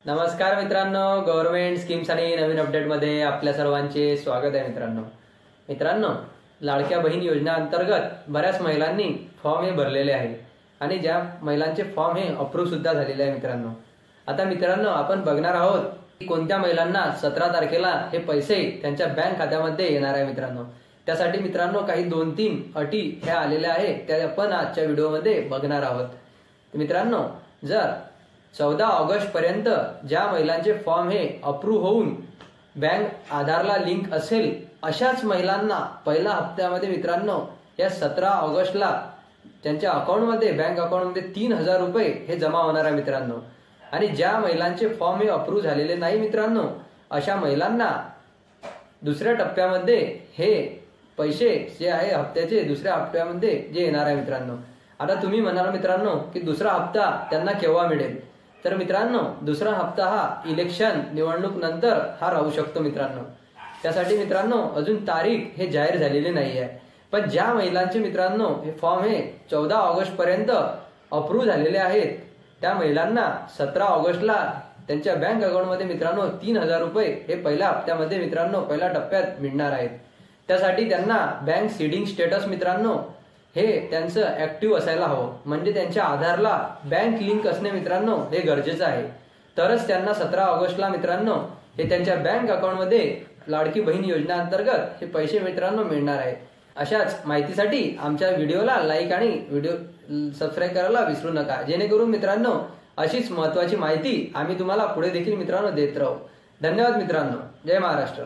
नमस्कार मित्रांनो, government schemes आणि नवीन अपडेटमध्ये आपल्या सर्वांचे स्वागत आहे. मित्रांनो, लाडक्या बहीण योजना अंतर्गत बऱ्याच महिलांनी फॉर्म हे भरलेले आहे आणि ज्या महिलांचे फॉर्म हे अप्रूव्ह सुद्धा झालेले आहे. आता मित्रांनो, आपण बघणार आहोत की कोणत्या महिलांना 17 तारखेला हे पैसे त्यांच्या बँक खात्यामध्ये येणार आहे. त्यासाठी मित्रांनो काही 2-3 अटी ह्या आलेल्या आहेत, त्या आपण आजच्या व्हिडिओमध्ये बघणार आहोत. मित्रांनो, जर 14 ऑगस्ट पर्यंत ज्या महिलांचे फॉर्म हे अप्रूव्ह होऊन बँक आधारला लिंक असेल अशाच महिलांना पहिल्या हप्त्यामध्ये मित्रांनो या 17 ऑगस्टला त्यांच्या अकाउंटमध्ये बँक अकाउंटमध्ये 3000 रुपये हे जमा होणार आहे मित्रांनो. आणि ज्या महिलांचे फॉर्म हे अप्रूव्ह झालेले नाही मित्रांनो, अशा महिलांना दुसऱ्या टप्प्यामध्ये हे पैसे जे आहे हप्त्याचे दुसऱ्या हप्त्यामध्ये जे येणार आहे मित्रांनो. आता तुम्ही म्हणाल मित्रांनो की दुसरा हप्ता त्यांना केव्हा मिळेल, तर मित्रांनो दुसरा हप्ता हा इलेक्शन निवडणूक नंतर हा राहू शकतो मित्रांनो. त्यासाठी मित्रांनो अजून तारीख हे जाहीर झालेली नाही आहे. पण ज्या महिलांचे मित्रांनो हे फॉर्म हे 14 ऑगस्ट पर्यंत अप्रूव्ह झालेले आहेत त्या महिलांना 17 ऑगस्टला त्यांच्या बँक अकाउंटमध्ये मित्रांनो 3000 रुपये हे पहिल्या हप्त्यामध्ये मित्रांनो पहिल्या टप्प्यात मिळणार आहेत. त्यासाठी त्यांना बँक सीडिंग स्टेटस मित्रांनो हे त्यांचं ऍक्टिव्ह असायला हवं, म्हणजे त्यांच्या आधारला बँक लिंक असणे मित्रांनो हे गरजेचं आहे. तरच त्यांना 17 ऑगस्टला मित्रांनो हे त्यांच्या बँक अकाउंटमध्ये लाडकी बहीण योजना अंतर्गत हे पैसे मित्रांनो मिळणार आहे. अशाच माहितीसाठी आमच्या व्हिडिओला लाईक आणि व्हिडिओ सबस्क्राईब करायला विसरू नका, जेणेकरून मित्रांनो अशीच महत्वाची माहिती आम्ही तुम्हाला पुढे देखील मित्रांनो देत राहू. धन्यवाद मित्रांनो. जय महाराष्ट्र.